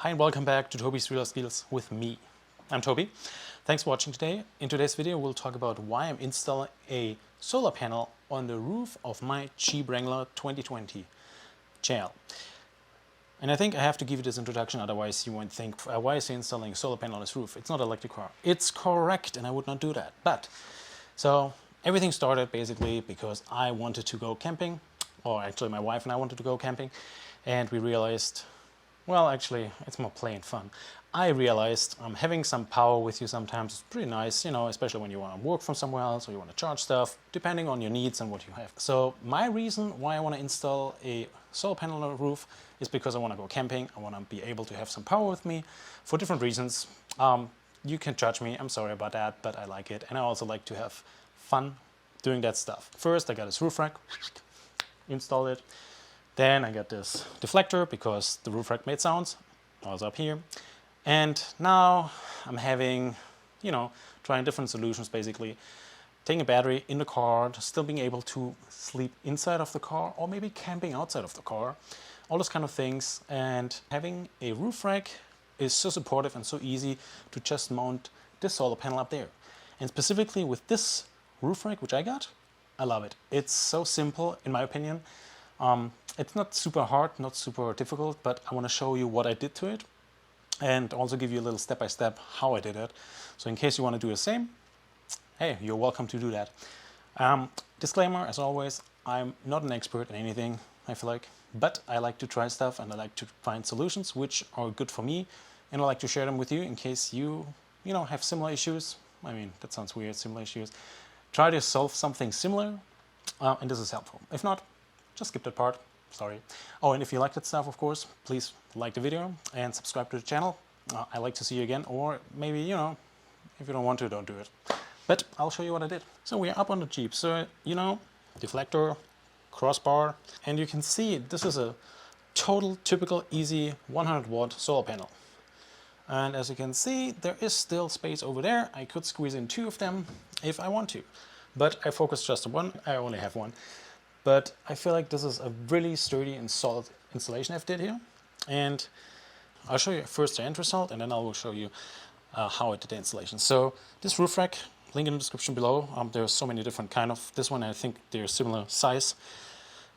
Hi and welcome back to Tobi's Real Skills with me. I'm Tobi. Thanks for watching today. In today's video we'll talk about why I'm installing a solar panel on the roof of my Jeep Wrangler 2020 JL. And I think I have to give you this introduction, otherwise you won't think, why is he installing a solar panel on his roof? It's not an electric car. It's correct, and I would not do that. But, so everything started basically because I wanted to go camping, or actually my wife and I wanted to go camping, and we realized, well, actually, it's more play and fun. I realized having some power with you sometimes is pretty nice, you know, especially when you want to work from somewhere else or you want to charge stuff, depending on your needs and what you have. So my reason why I want to install a solar panel on the roof is because I want to go camping. I want to be able to have some power with me for different reasons. You can judge me, I'm sorry about that, but I like it. And I also like to have fun doing that stuff. First, I got this roof rack, installed it. Then I got this deflector because the roof rack made sounds. I was up here. And now I'm having, you know, trying different solutions basically. Taking a battery in the car, still being able to sleep inside of the car or maybe camping outside of the car. All those kind of things. And having a roof rack is so supportive and so easy to just mount this solar panel up there. And specifically with this roof rack, which I got, I love it. It's so simple in my opinion. It's not super hard, not super difficult, but I want to show you what I did to it and also give you a little step-by-step how I did it. So in case you want to do the same, hey, you're welcome to do that. Disclaimer, as always, I'm not an expert in anything, I feel like, but I like to try stuff and I like to find solutions which are good for me, and I like to share them with you in case you know, have similar issues. I mean, that sounds weird, similar issues. Try to solve something similar, and this is helpful. If not, just skip that part. Sorry. Oh, and if you like that stuff, of course, please like the video and subscribe to the channel. I like to see you again, or maybe, you know, if you don't want to, don't do it. But I'll show you what I did. So we are up on the Jeep. So, you know, deflector, crossbar, and you can see this is a total, typical, easy 100-watt solar panel. And as you can see, there is still space over there. I could squeeze in 2 of them if I want to. But I focused just on one. I only have one. But I feel like this is a really sturdy and solid installation I've did here. And I'll show you first the end result, and then I will show you how I did the installation. So this roof rack, link in the description below. There's so many different kind of, this one I think they're similar size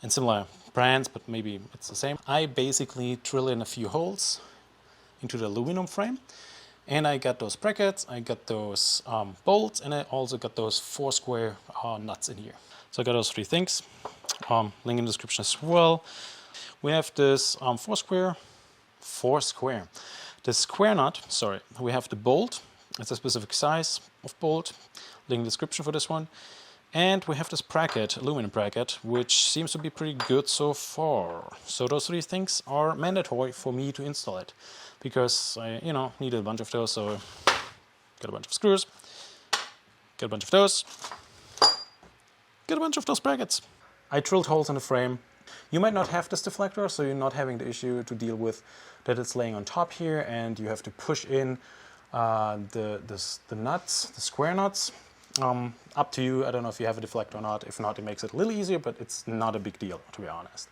and similar brands, but maybe it's the same. I basically drill in a few holes into the aluminum frame. And I got those brackets, I got those bolts, and I also got those 4 square nuts in here. So I got those 3 things. Link in the description as well. We have this 4 square. The square nut, sorry, we have the bolt. It's a specific size of bolt. Link in the description for this one. And we have this bracket, aluminum bracket, which seems to be pretty good so far. So those 3 things are mandatory for me to install it, because I, you know, needed a bunch of those. So got a bunch of screws, got a bunch of those, got a bunch of those brackets. I drilled holes in the frame. You might not have this deflector, so you're not having the issue to deal with that it's laying on top here and you have to push in the nuts, the square nuts. Up to you. I don't know if you have a deflector or not. If not, it makes it a little easier, but it's not a big deal, to be honest.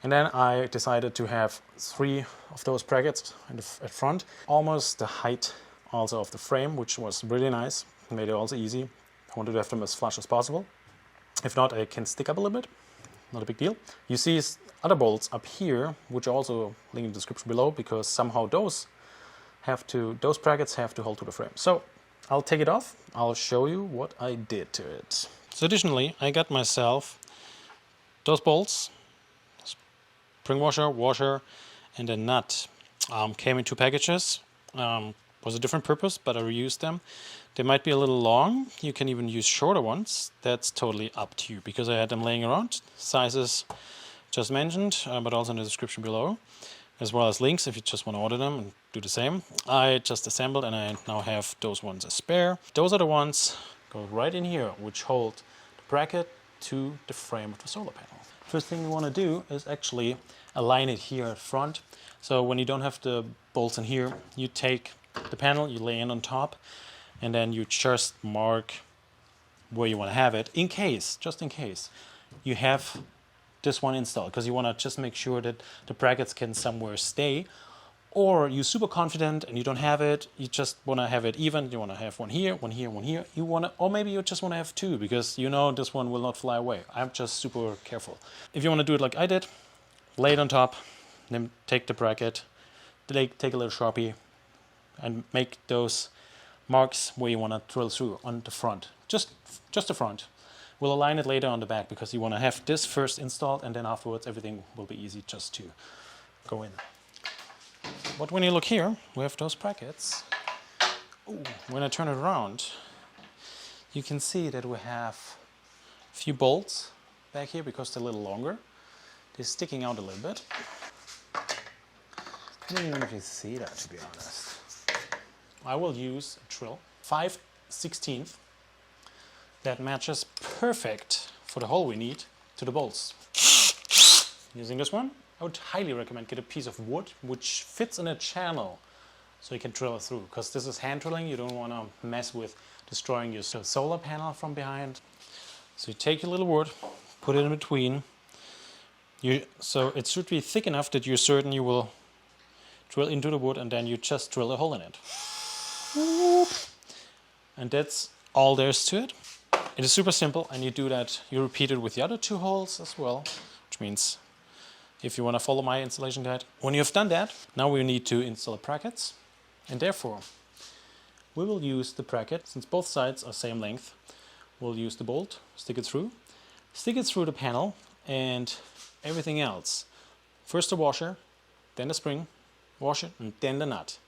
And then I decided to have 3 of those brackets at front, almost the height also of the frame, which was really nice. Made it also easy. I wanted to have them as flush as possible. If not, I can stick up a little bit. Not a big deal. You see other bolts up here, which are also linked in the description below, because somehow those brackets have to hold to the frame. So I'll take it off. I'll show you what I did to it. So additionally, I got myself those bolts, spring washer, and a nut. Came in 2 packages. Was a different purpose, but I reused them. They might be a little long. You can even use shorter ones. That's totally up to you, because I had them laying around. Sizes just mentioned, but also in the description below, as well as links if you just want to order them and do the same. I just assembled, and I now have those ones as spare. Those are the ones go right in here, which hold the bracket to the frame of the solar panel. First thing you want to do is actually align it here at front. So when you don't have the bolts in here, you take the panel, you lay in on top, and then you just mark where you want to have it, just in case you have this one installed, because you want to just make sure that the brackets can somewhere stay, Or you're super confident and you don't have it, you just want to have it even, you want to have one here, one here, one here, or maybe you just want to have two because you know this one will not fly away. I'm just super careful. If you want to do it like I did, lay it on top, then take the bracket, take a little Sharpie and make those marks where you want to drill through on the front, just the front. We'll align it later on the back because you want to have this first installed and then afterwards everything will be easy just to go in. But when you look here, we have those brackets. Ooh, when I turn it around, you can see that we have a few bolts back here because they're a little longer. They're sticking out a little bit. I don't even know if you see that, to be honest. I will use a drill, 5/16 that matches perfect for the hole we need to the bolts. Using this one, I would highly recommend get a piece of wood which fits in a channel so you can drill it through, because this is hand drilling. You don't want to mess with destroying your solar panel from behind. So you take your little wood, put it in between. So it should be thick enough that you're certain you will drill into the wood, and then you just drill a hole in it. And that's all there is to it. It is super simple, and you do that, you repeat it with the other two holes as well, which means if you want to follow my installation guide. When you have done that, now we need to install the brackets, and therefore we will use the bracket. Since both sides are same length, we'll use the bolt, stick it through the panel, and everything else. First the washer, then the spring, washer, and then the nut.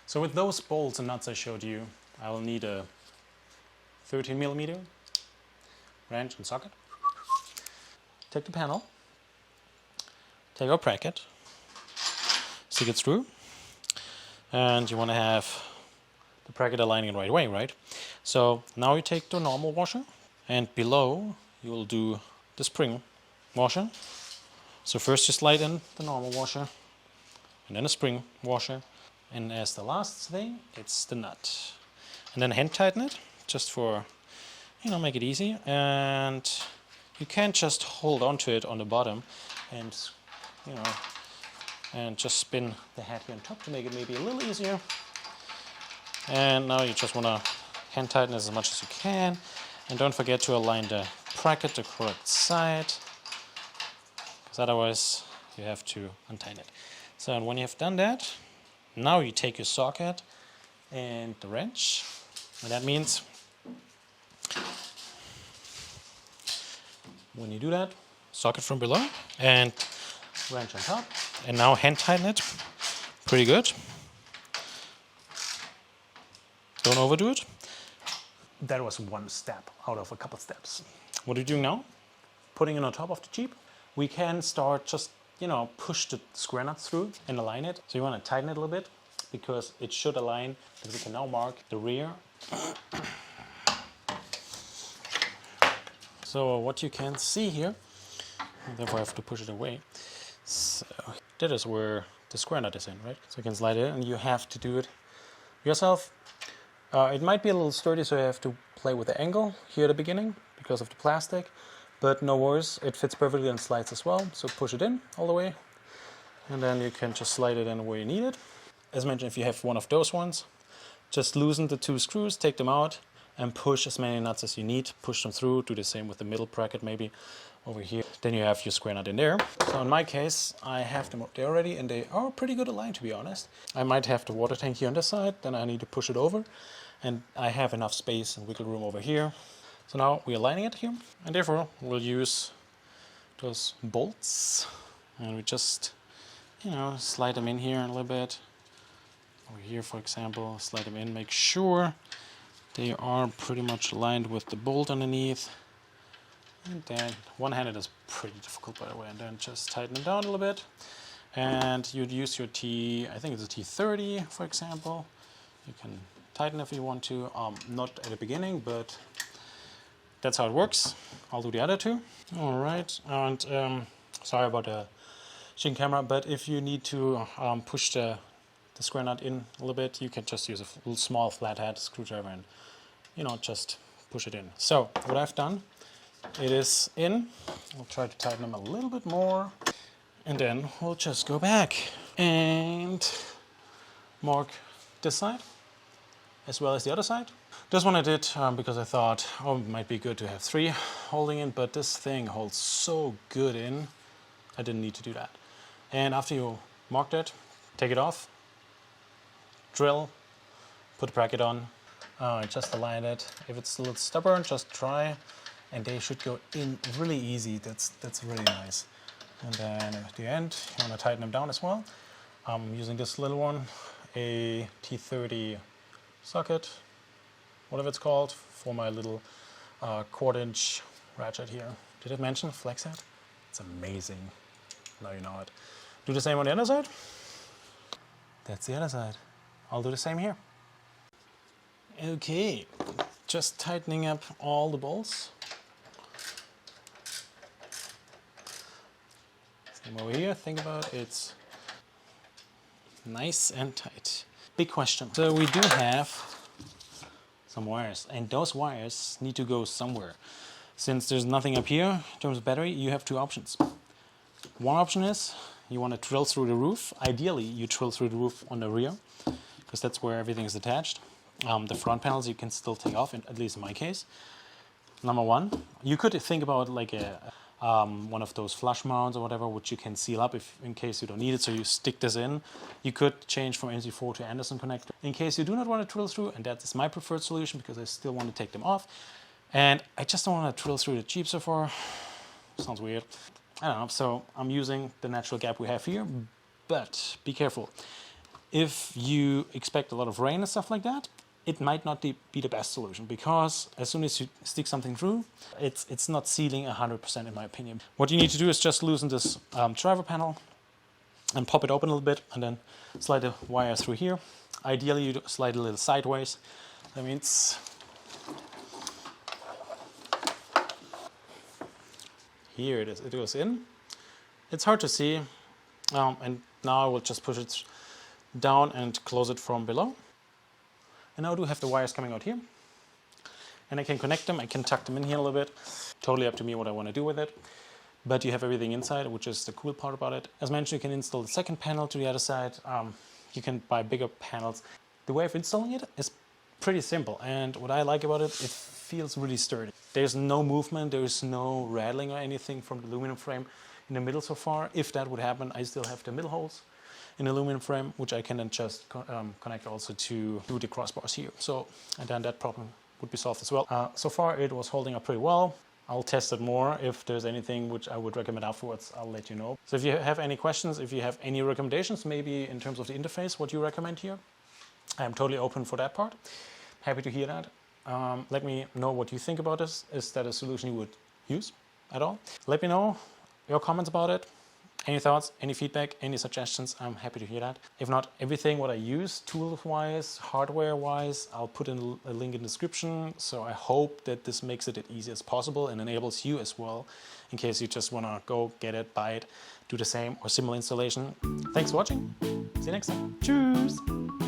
So with those bolts and nuts I showed you, I will need a 13mm wrench and socket. Take the panel, take our bracket, stick it through, and you want to have the bracket aligning the right way, right? So now you take the normal washer, and below you will do the spring washer. So first you slide in the normal washer, and then a spring washer, and as the last thing, it's the nut. And then hand tighten it, just for, make it easy. And you can just hold on to it on the bottom and, and just spin the head here on top to make it maybe a little easier. And now you just want to hand tighten as much as you can. And don't forget to align the bracket the correct side, because otherwise you have to untighten it. So and when you have done that, now you take your socket and the wrench, and that means when you do that, socket from below and wrench on top, and now hand tighten it pretty good. Don't overdo it. That was one step out of a couple steps. What are you doing now? Putting it on top of the Jeep. We can start just, push the square nuts through and align it. So you want to tighten it a little bit because it should align, because we can now mark the rear. So what you can see here, therefore I have to push it away. So that is where the square nut is in, right? So you can slide it in, and you have to do it yourself. It might be a little sturdy, so you have to play with the angle here at the beginning because of the plastic, but no worries, it fits perfectly and slides as well. So push it in all the way, and then you can just slide it in where you need it. As mentioned, if you have one of those ones, just loosen the two screws, take them out, and push as many nuts as you need. Push them through, do the same with the middle bracket maybe over here. Then you have your square nut in there. So in my case, I have them up there already, and they are pretty good aligned, to be honest. I might have the water tank here on this side, then I need to push it over, and I have enough space and wiggle room over here. So now we're aligning it here, and therefore we'll use those bolts, and we just, slide them in here a little bit. Over here, for example, slide them in, make sure they are pretty much aligned with the bolt underneath. And then one-handed is pretty difficult, by the way. And then just tighten them down a little bit. And you'd use your I think it's a T30, for example. You can tighten if you want to. Not at the beginning, but that's how it works. I'll do the other two. All right. And sorry about the shaking camera, but if you need to push the square nut in a little bit, you can just use a little small flathead screwdriver and, just push it in. So what I've done, it is in. I'll try to tighten them a little bit more, and then we'll just go back. and mark this side as well as the other side. This one I did because I thought, oh, it might be good to have 3 holding in, but this thing holds so good in, I didn't need to do that. And after you marked it, take it off, drill, put the bracket on, just align it. If it's a little stubborn, just try, and they should go in really easy. That's really nice. And then at the end, you want to tighten them down as well. I'm using this little one, a T30 socket, whatever it's called, for my little 1/4" ratchet here. Did I mention flex head? It's amazing. Now you know it. Do the same on the other side. That's the other side. I'll do the same here. Okay, just tightening up all the bolts. Same over here. Think about it. It's nice and tight. Big question. So we do have some wires, and those wires need to go somewhere. Since there's nothing up here in terms of battery, you have 2 options. One option is you want to drill through the roof. Ideally, you drill through the roof on the rear, because that's where everything is attached. The front panels you can still take off, at least in my case. Number 1, you could think about like one of those flush mounts or whatever, which you can seal up if in case you don't need it, so you stick this in. You could change from NC4 to Anderson connector in case you do not want to drill through, and that is my preferred solution because I still want to take them off. And I just don't want to drill through the Jeep so far. Sounds weird. I don't know, so I'm using the natural gap we have here, but be careful. If you expect a lot of rain and stuff like that, it might not be the best solution, because as soon as you stick something through, it's not sealing 100% in my opinion. What you need to do is just loosen this driver panel and pop it open a little bit, and then slide the wire through here. Ideally, you slide a little sideways. That means here it is. It goes in. It's hard to see, and now I will just push it down and close it from below. And now I do have the wires coming out here, and I can connect them. I can tuck them in here a little bit. Totally up to me what I want to do with it. But you have everything inside, which is the cool part about it. As mentioned, you can install the second panel to the other side. You can buy bigger panels. The way of installing it is pretty simple, and what I like about it, it feels really sturdy. There's no movement, there's no rattling or anything from the aluminum frame in the middle so far. If that would happen, I still have the middle holes in the aluminum frame, which I can then just connect also to the crossbars here. So, and then that problem would be solved as well. So far it was holding up pretty well. I'll test it more. If there's anything which I would recommend afterwards, I'll let you know. So if you have any questions, if you have any recommendations, maybe in terms of the interface, what you recommend here, I'm totally open for that part. Happy to hear that. Let me know what you think about this. Is that a solution you would use at all? Let me know your comments about it. Any thoughts, any feedback, any suggestions, I'm happy to hear that. If not, everything what I use, tool-wise, hardware-wise, I'll put in a link in the description. So I hope that this makes it as easy as possible and enables you as well, in case you just want to go get it, buy it, do the same or similar installation. Thanks for watching. See you next time. Tschüss.